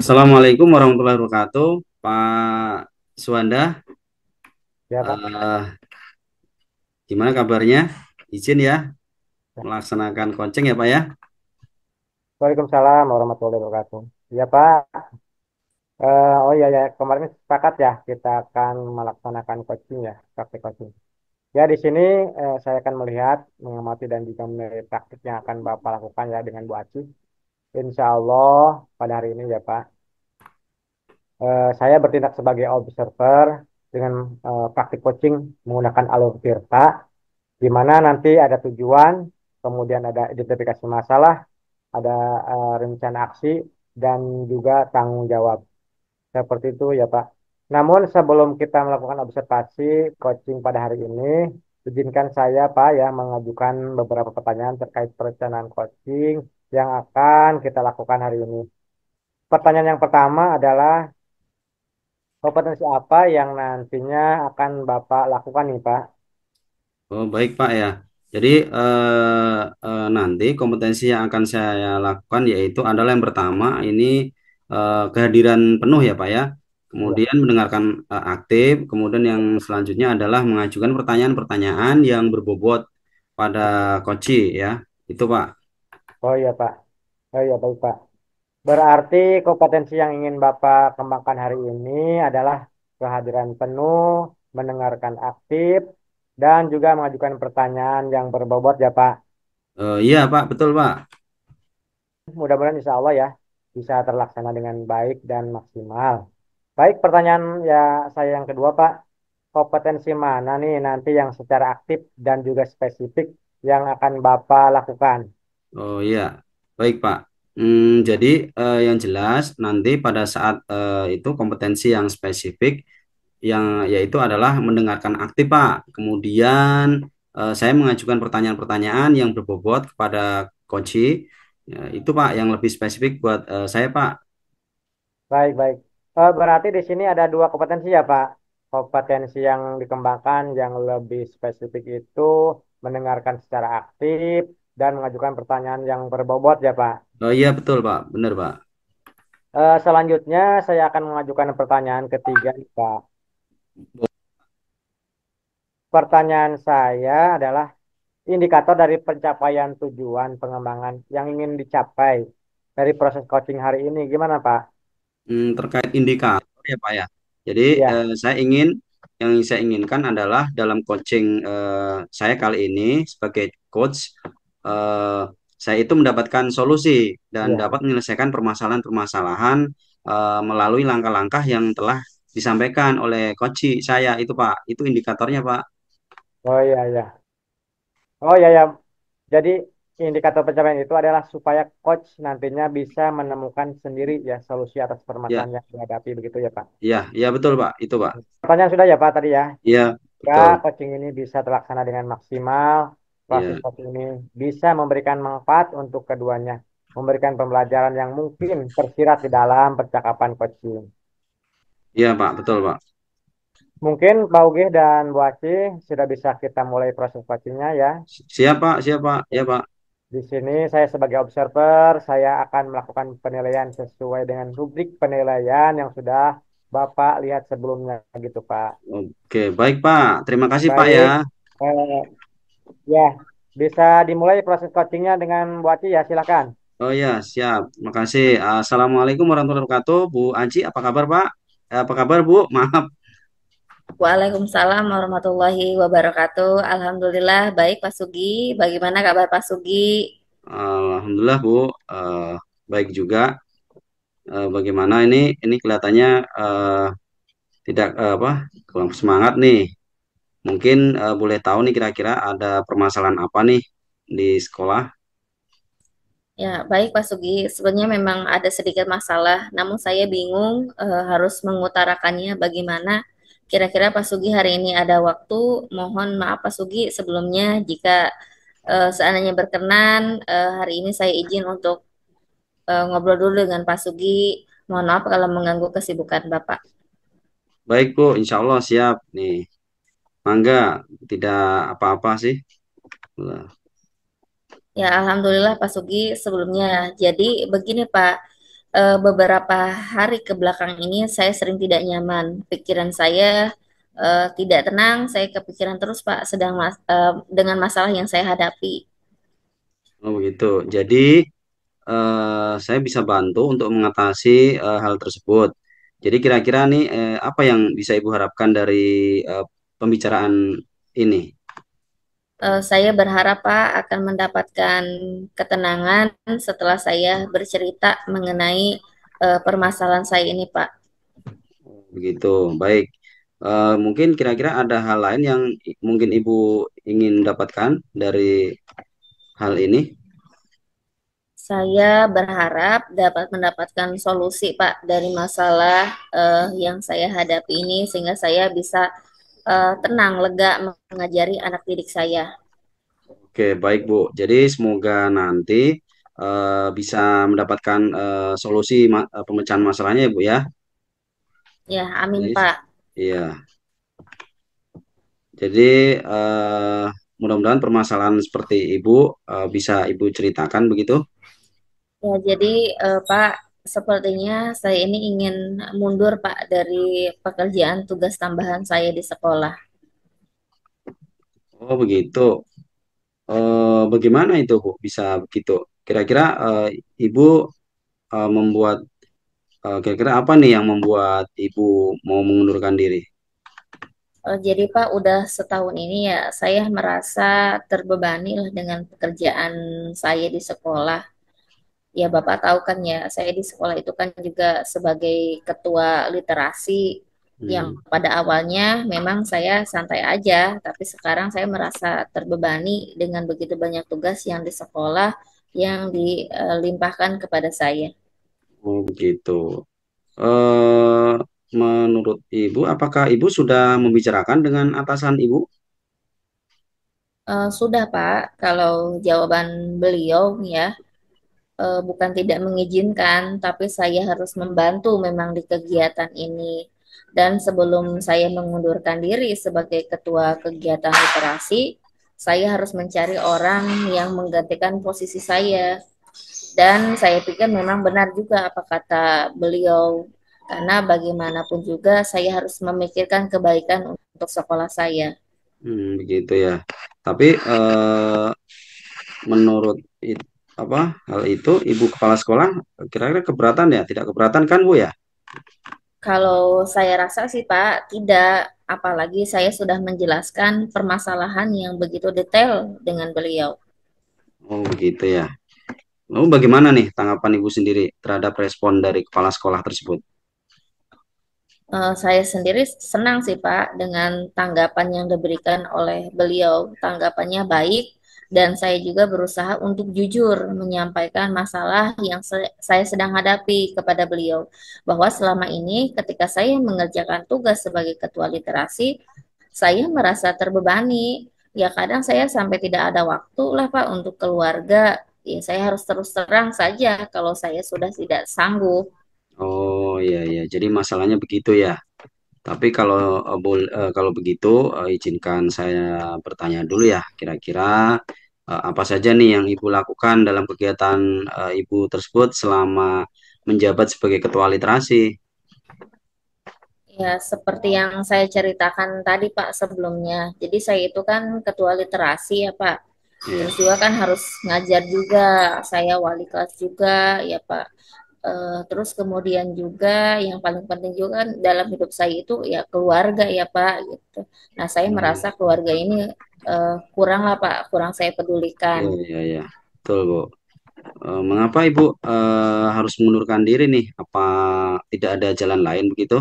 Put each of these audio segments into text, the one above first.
Assalamualaikum warahmatullahi wabarakatuh, Pak Suwanda. Ya, Pak. Eh, Gimana kabarnya? Izin ya Ya. melaksanakan coaching ya, Pak ya. Waalaikumsalam warahmatullahi wabarakatuh. Ya, Pak. Oh iya, ya, kemarin sepakat ya kita akan melaksanakan coaching ya, praktik coaching. Ya, di sini saya akan melihat, mengamati dan juga menilai praktik yang akan Bapak lakukan ya dengan Bu Aci. Insya Allah pada hari ini ya, Pak. Saya bertindak sebagai observer dengan praktik coaching menggunakan alur Tirta, di mana nanti ada tujuan, kemudian ada identifikasi masalah, ada rencana aksi, dan juga tanggung jawab. Seperti itu ya Pak. Namun sebelum kita melakukan observasi coaching pada hari ini, izinkan saya Pak ya mengajukan beberapa pertanyaan terkait perencanaan coaching yang akan kita lakukan hari ini. Pertanyaan yang pertama adalah kompetensi apa yang nantinya akan Bapak lakukan nih Pak? Oh, baik Pak ya. Jadi nanti kompetensi yang akan saya lakukan yaitu adalah yang pertama ini kehadiran penuh ya Pak ya. Ya. Kemudian mendengarkan aktif. Kemudian yang selanjutnya adalah mengajukan pertanyaan-pertanyaan yang berbobot pada coach ya. Itu Pak. Oh iya Pak. Oh iya baik Pak. Berarti kompetensi yang ingin Bapak kembangkan hari ini adalah kehadiran penuh, mendengarkan aktif, dan juga mengajukan pertanyaan yang berbobot ya Pak. Iya Pak, betul Pak. Mudah-mudahan insya Allah ya bisa terlaksana dengan baik dan maksimal. Baik, pertanyaan ya saya yang kedua Pak. Kompetensi mana nih nanti yang secara aktif dan juga spesifik yang akan Bapak lakukan? Oh iya, baik Pak. Jadi yang jelas nanti pada saat itu kompetensi yang spesifik yang yaitu adalah mendengarkan aktif Pak. Kemudian saya mengajukan pertanyaan-pertanyaan yang berbobot kepada coach. Ya, itu Pak yang lebih spesifik buat saya Pak. Baik, baik. Berarti di sini ada dua kompetensi ya, Pak. Kompetensi yang dikembangkan yang lebih spesifik itu mendengarkan secara aktif dan mengajukan pertanyaan yang berbobot ya, Pak. Oh iya betul Pak, benar Pak. Selanjutnya saya akan mengajukan pertanyaan ketiga, nih, Pak. Pertanyaan saya adalah indikator dari pencapaian tujuan pengembangan yang ingin dicapai dari proses coaching hari ini. Gimana, Pak? Terkait indikator ya Pak ya. Jadi Ya, yang saya inginkan adalah dalam coaching saya kali ini sebagai coach eh, saya itu mendapatkan solusi dan ya. dapat menyelesaikan permasalahan-permasalahan melalui langkah-langkah yang telah disampaikan oleh coach saya itu Pak. Itu indikatornya Pak. Oh, iya, ya. Oh, ya, ya. Jadi indikator pencapaian itu adalah supaya coach nantinya bisa menemukan sendiri ya solusi atas Ya, permasalahan yang dihadapi begitu ya Pak. ya, ya betul Pak. Itu Pak. Pertanyaan sudah ya Pak tadi ya. Ya, Ya, betul. coaching ini bisa terlaksana dengan maksimal. Proses Ya. coaching ini bisa memberikan manfaat untuk keduanya, memberikan pembelajaran yang mungkin tersirat di dalam percakapan coaching. Iya Pak, betul Pak. Mungkin Pak Ugih dan Bu Aci sudah bisa kita mulai proses coachingnya ya. Siapa? Siapa? Ya Pak. Di sini saya sebagai observer, saya akan melakukan penilaian sesuai dengan rubrik penilaian yang sudah Bapak lihat sebelumnya gitu, Pak. Oke, baik Pak. Terima kasih Pak ya. Baik, eh, ya bisa dimulai proses coachingnya dengan Bu Aci ya, silakan. Oh ya, siap. Makasih. Assalamualaikum warahmatullahi wabarakatuh. Bu Aji, apa kabar Pak? Apa kabar Bu? Maaf. Waalaikumsalam warahmatullahi wabarakatuh. Alhamdulillah baik Pak Sugi. Bagaimana kabar Pak Sugi? Alhamdulillah Bu. Baik juga. Bagaimana ini? Ini kelihatannya tidak apa kurang semangat nih. Mungkin boleh tahu nih kira-kira ada permasalahan apa nih di sekolah? Ya, baik Pak Sugi. Sebenarnya memang ada sedikit masalah, namun saya bingung harus mengutarakannya bagaimana. Kira-kira Pak Sugi hari ini ada waktu. Mohon maaf Pak Sugi sebelumnya jika seandainya berkenan hari ini saya izin untuk ngobrol dulu dengan Pak Sugi. Mohon maaf kalau mengganggu kesibukan Bapak. Baik Bu, Insya Allah siap nih. Mangga, tidak apa-apa sih. Ya, Alhamdulillah Pak Sugi sebelumnya. Jadi begini Pak, beberapa hari ke belakang ini saya sering tidak nyaman. Pikiran saya tidak tenang, saya kepikiran terus Pak dengan masalah yang saya hadapi. Oh begitu. Jadi saya bisa bantu untuk mengatasi hal tersebut. Jadi kira-kira nih apa yang bisa Ibu harapkan dari eh, pembicaraan ini? Saya berharap Pak akan mendapatkan ketenangan setelah saya bercerita mengenai permasalahan saya ini Pak. Begitu. Baik. Mungkin kira-kira ada hal lain yang mungkin Ibu ingin dapatkan dari hal ini? Saya berharap dapat mendapatkan solusi Pak dari masalah yang saya hadapi ini sehingga saya bisa tenang, lega mengajari anak didik saya. Oke, baik Bu. Jadi semoga nanti bisa mendapatkan solusi pemecahan masalahnya ya Bu ya. Ya, amin Jadi, Pak. iya. Jadi mudah-mudahan permasalahan seperti Ibu bisa Ibu ceritakan begitu. Ya, jadi Pak, sepertinya saya ini ingin mundur Pak dari pekerjaan tugas tambahan saya di sekolah. Oh begitu. Bagaimana itu Bu bisa begitu? Kira-kira Ibu membuat kira-kira apa nih yang membuat Ibu mau mengundurkan diri? Jadi Pak, udah setahun ini ya saya merasa terbebani lah dengan pekerjaan saya di sekolah. Ya Bapak tahu kan ya, saya di sekolah itu kan juga sebagai ketua literasi yang Hmm. pada awalnya memang saya santai aja, tapi sekarang saya merasa terbebani dengan begitu banyak tugas yang di sekolah yang dilimpahkan kepada saya. Oh begitu. eh Menurut Ibu, apakah Ibu sudah membicarakan dengan atasan Ibu? Sudah Pak, kalau jawaban beliau ya bukan tidak mengizinkan, tapi saya harus membantu memang di kegiatan ini. Dan sebelum saya mengundurkan diri sebagai ketua kegiatan literasi, saya harus mencari orang yang menggantikan posisi saya. Dan saya pikir memang benar juga apa kata beliau, karena bagaimanapun juga saya harus memikirkan kebaikan untuk sekolah saya. Begitu ya. Tapi menurut hal itu Ibu kepala sekolah kira-kira keberatan ya? Tidak keberatan kan Bu ya? Kalau saya rasa sih Pak, tidak. Apalagi saya sudah menjelaskan permasalahan yang begitu detail dengan beliau. Oh begitu ya. Lalu bagaimana nih tanggapan Ibu sendiri terhadap respon dari kepala sekolah tersebut? Saya sendiri senang sih Pak dengan tanggapan yang diberikan oleh beliau. Tanggapannya baik dan saya juga berusaha untuk jujur menyampaikan masalah yang saya sedang hadapi kepada beliau. Bahwa selama ini ketika saya mengerjakan tugas sebagai ketua literasi, saya merasa terbebani. Ya kadang saya sampai tidak ada waktu lah Pak untuk keluarga. Ya saya harus terus terang saja kalau saya sudah tidak sanggup. Oh iya iya. Jadi masalahnya begitu ya. Tapi kalau kalau begitu izinkan saya bertanya dulu ya. Kira-kira apa saja nih yang Ibu lakukan dalam kegiatan Ibu tersebut selama menjabat sebagai ketua literasi? Ya, seperti yang saya ceritakan tadi Pak sebelumnya. Jadi saya itu kan ketua literasi ya Pak. Iya. Terus juga kan harus ngajar juga. Saya wali kelas juga ya Pak. Terus kemudian juga yang paling penting juga kan dalam hidup saya itu ya keluarga ya Pak gitu. Nah, saya merasa Hmm, keluarga ini kurang lah Pak, kurang saya pedulikan. iya iya iya. Betul Bu. Mengapa Ibu harus mengundurkan diri nih? Apa tidak ada jalan lain begitu?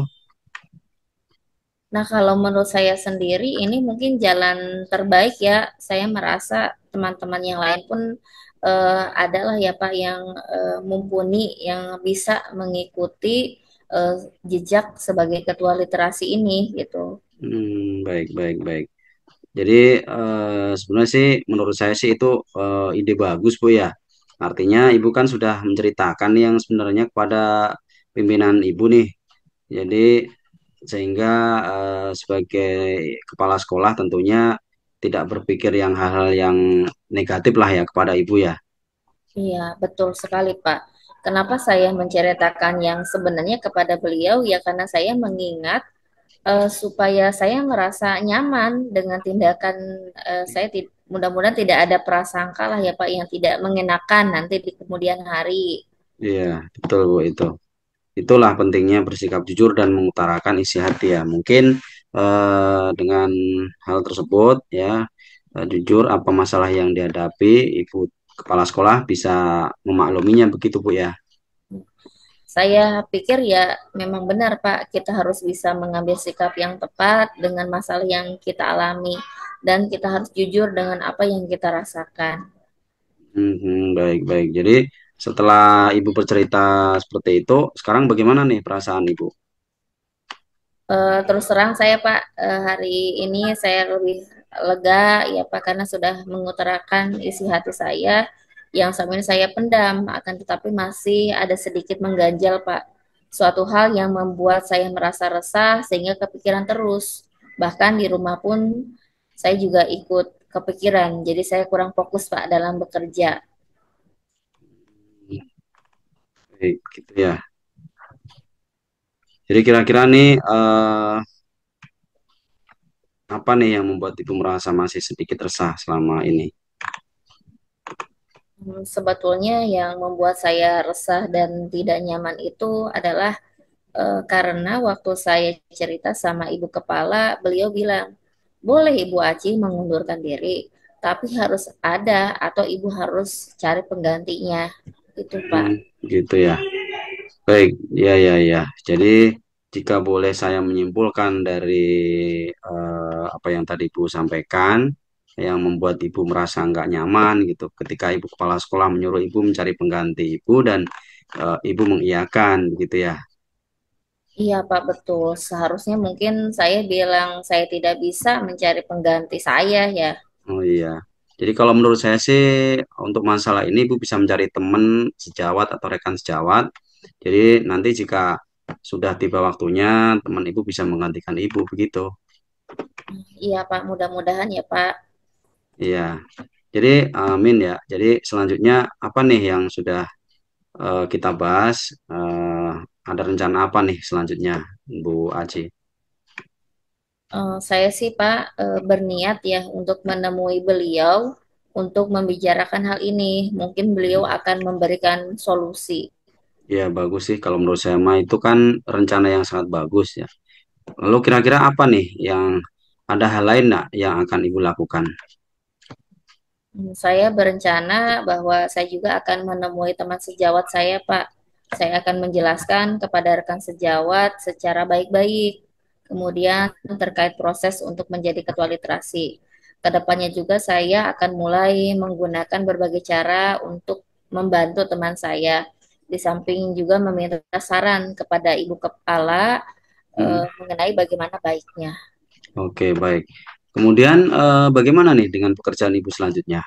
Nah, kalau menurut saya sendiri ini mungkin jalan terbaik ya. Saya merasa teman-teman yang lain pun adalah ya Pak yang mumpuni yang bisa mengikuti eh, jejak sebagai ketua literasi ini gitu. Baik baik baik. Jadi sebenarnya sih menurut saya sih itu ide bagus Bu ya. Artinya Ibu kan sudah menceritakan yang sebenarnya kepada pimpinan Ibu nih. Jadi sehingga sebagai kepala sekolah tentunya tidak berpikir yang hal-hal yang negatif lah ya kepada Ibu ya. Iya, betul sekali Pak. Kenapa saya menceritakan yang sebenarnya kepada beliau? Ya karena saya mengingat supaya saya merasa nyaman dengan tindakan saya. Mudah-mudahan tidak ada prasangka lah ya Pak yang tidak mengenakan nanti di kemudian hari. Iya, betul Bu itu. Itulah pentingnya bersikap jujur dan mengutarakan isi hati ya. Mungkin dengan hal tersebut ya, jujur apa masalah yang dihadapi, Ibu kepala sekolah bisa memakluminya begitu Bu ya. Saya pikir ya memang benar Pak, kita harus bisa mengambil sikap yang tepat dengan masalah yang kita alami dan kita harus jujur dengan apa yang kita rasakan. Baik-baik. Jadi setelah Ibu bercerita seperti itu, sekarang bagaimana nih perasaan Ibu? Terus terang saya Pak, hari ini saya lebih lega ya Pak karena sudah mengutarakan isi hati saya yang selama ini saya pendam, akan tetapi masih ada sedikit mengganjal Pak. Suatu hal yang membuat saya merasa resah sehingga kepikiran terus. Bahkan di rumah pun saya juga ikut kepikiran, jadi saya kurang fokus Pak dalam bekerja. Baik, gitu ya. Jadi kira-kira nih apa nih yang membuat Ibu merasa masih sedikit resah selama ini? Sebetulnya yang membuat saya resah dan tidak nyaman itu adalah karena waktu saya cerita sama ibu kepala, beliau bilang, boleh Ibu Aci mengundurkan diri, tapi harus ada atau Ibu harus cari penggantinya. Itu Pak. Gitu ya. Baik, ya ya ya. Jadi jika boleh saya menyimpulkan dari apa yang tadi Ibu sampaikan, yang membuat Ibu merasa nggak nyaman gitu, ketika Ibu kepala sekolah menyuruh Ibu mencari pengganti Ibu dan Ibu mengiyakan, gitu ya. Iya Pak, betul. Seharusnya mungkin saya bilang saya tidak bisa mencari pengganti saya ya. Oh iya. Jadi kalau menurut saya sih untuk masalah ini Ibu bisa mencari teman sejawat atau rekan sejawat. Jadi nanti jika sudah tiba waktunya, teman Ibu bisa menggantikan Ibu begitu. Iya Pak, mudah-mudahan ya Pak. Iya. Jadi amin ya. Jadi selanjutnya apa nih yang sudah kita bahas? Ada rencana apa nih selanjutnya, Bu Aji? Saya sih Pak berniat ya untuk menemui beliau untuk membicarakan hal ini. Mungkin beliau akan memberikan solusi. Ya bagus sih kalau menurut saya mah itu kan rencana yang sangat bagus ya. Lalu kira-kira apa nih yang ada hal lain nggak yang akan Ibu lakukan? Saya berencana bahwa saya juga akan menemui teman sejawat saya, Pak. Saya akan menjelaskan kepada rekan sejawat secara baik-baik. Kemudian terkait proses untuk menjadi ketua literasi. Kedepannya juga saya akan mulai menggunakan berbagai cara untuk membantu teman saya. Di samping juga meminta saran kepada ibu kepala Hmm, mengenai bagaimana baiknya. oke baik. Kemudian bagaimana nih dengan pekerjaan Ibu selanjutnya?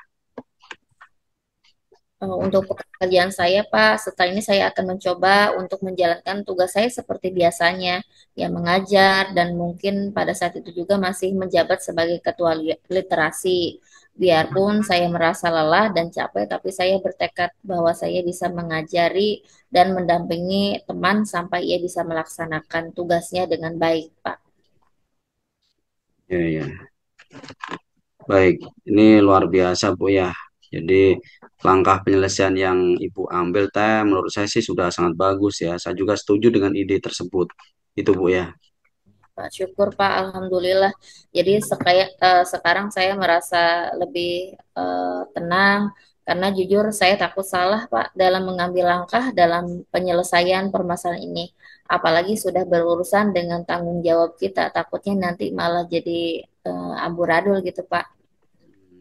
Untuk pekerjaan saya, Pak, setelah ini saya akan mencoba untuk menjalankan tugas saya seperti biasanya, ya mengajar dan mungkin pada saat itu juga masih menjabat sebagai ketua literasi. Biarpun saya merasa lelah dan capek, tapi saya bertekad bahwa saya bisa mengajari dan mendampingi teman sampai ia bisa melaksanakan tugasnya dengan baik, Pak. Ya ya. Baik, ini luar biasa Bu ya. Jadi langkah penyelesaian yang Ibu ambil teh menurut saya sih sudah sangat bagus ya. Saya juga setuju dengan ide tersebut. Itu Bu ya. Pak, syukur Pak, Alhamdulillah. Jadi sekarang saya merasa lebih tenang karena jujur saya takut salah Pak dalam mengambil langkah dalam penyelesaian permasalahan ini. Apalagi sudah berurusan dengan tanggung jawab kita, takutnya nanti malah jadi amburadul gitu Pak.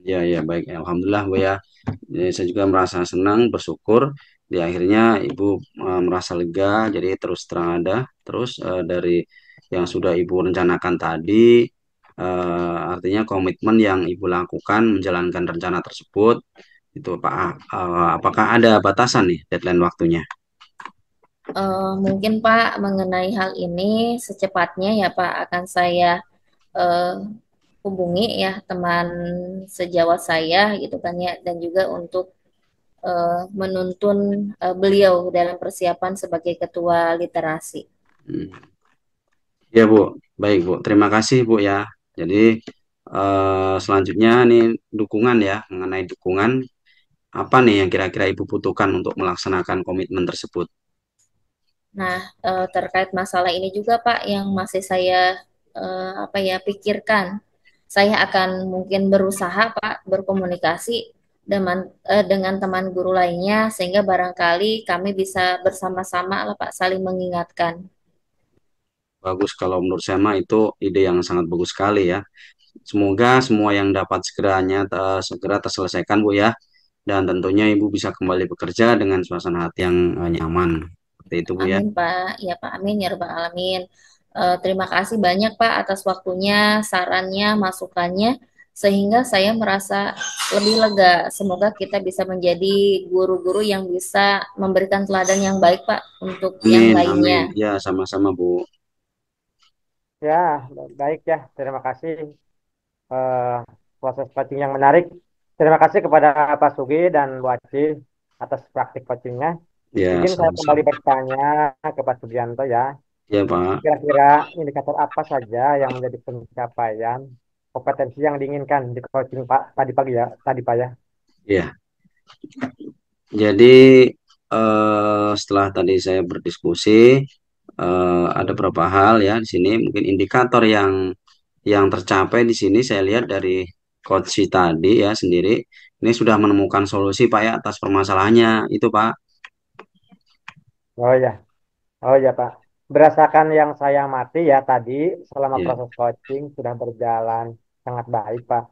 Ya ya baik. Alhamdulillah Bu ya. Jadi saya juga merasa senang, bersyukur. Di akhirnya Ibu merasa lega. Jadi terus terang ada. Terus dari yang sudah Ibu rencanakan tadi, artinya komitmen yang Ibu lakukan menjalankan rencana tersebut itu Pak, apakah ada batasan nih deadline waktunya? Mungkin Pak mengenai hal ini secepatnya ya Pak akan saya eh, hubungi ya teman sejawat saya gitu kan ya dan juga untuk menuntun beliau dalam persiapan sebagai ketua literasi. Hmm. Ya Bu, baik Bu. Terima kasih Bu ya. Jadi selanjutnya nih dukungan ya, mengenai dukungan apa nih yang kira-kira Ibu butuhkan untuk melaksanakan komitmen tersebut? Nah, terkait masalah ini juga Pak yang masih saya apa ya pikirkan. Saya akan mungkin berusaha Pak berkomunikasi dengan teman guru lainnya sehingga barangkali kami bisa bersama-sama lah Pak saling mengingatkan. Bagus kalau menurut saya mah itu ide yang sangat bagus sekali ya. Semoga semua yang dapat segera terselesaikan Bu ya. Dan tentunya Ibu bisa kembali bekerja dengan suasana hati yang nyaman. Seperti itu Bu ya. Amin Pak, ya Pak, amin ya Rabbal Alamin. Terima kasih banyak Pak atas waktunya, sarannya, masukannya, sehingga saya merasa lebih lega. Semoga kita bisa menjadi guru-guru yang bisa memberikan teladan yang baik Pak untuk yang Amin, amin. lainnya. Ya, sama-sama Bu. Ya, baik ya. Terima kasih eh, proses coaching yang menarik. Terima kasih kepada Pak Sugi dan Bu Aci atas praktik coachingnya. Ya, Izin saya kembali sama-sama. bertanya ke Pak Sugianto ya. Ya Pak. Kira-kira indikator apa saja yang menjadi pencapaian kompetensi yang diinginkan di coaching Pak tadi pagi ya, tadi Pak ya. Ya, jadi setelah tadi saya berdiskusi, ada beberapa hal ya di sini. Mungkin indikator yang tercapai di sini saya lihat dari coach si tadi ya sendiri. Ini sudah menemukan solusi Pak ya atas permasalahannya itu Pak. Oh ya, oh ya Pak. Berdasarkan yang saya amati ya tadi selama Ya, proses coaching sudah berjalan sangat baik Pak.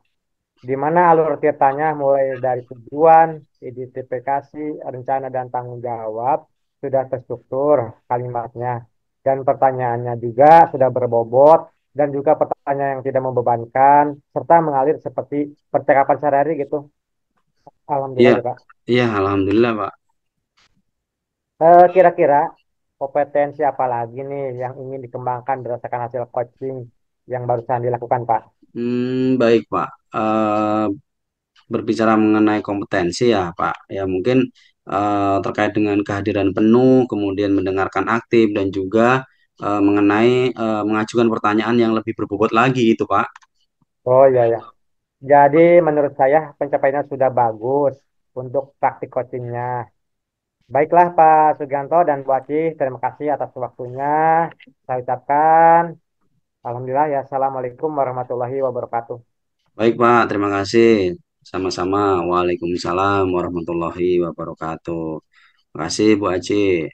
Di mana alur ceritanya mulai dari tujuan, identifikasi, rencana dan tanggung jawab sudah terstruktur kalimatnya dan pertanyaannya juga sudah berbobot dan juga pertanyaan yang tidak membebankan serta mengalir seperti percakapan sehari-hari gitu. Alhamdulillah iya, ya Pak. iya, alhamdulillah Pak. Kira-kira kompetensi apa lagi nih yang ingin dikembangkan berdasarkan hasil coaching yang barusan dilakukan Pak? Baik Pak. Berbicara mengenai kompetensi ya Pak, ya mungkin terkait dengan kehadiran penuh, kemudian mendengarkan aktif dan juga mengenai mengajukan pertanyaan yang lebih berbobot lagi itu Pak. Oh iya ya. Jadi menurut saya pencapaiannya sudah bagus untuk praktik coachingnya. Baiklah Pak Sugianto dan Bu Aci, terima kasih atas waktunya. Saya ucapkan Alhamdulillah ya. Assalamualaikum warahmatullahi wabarakatuh. Baik Pak, terima kasih. Sama-sama. Waalaikumsalam warahmatullahi wabarakatuh. Terima kasih Bu Aci.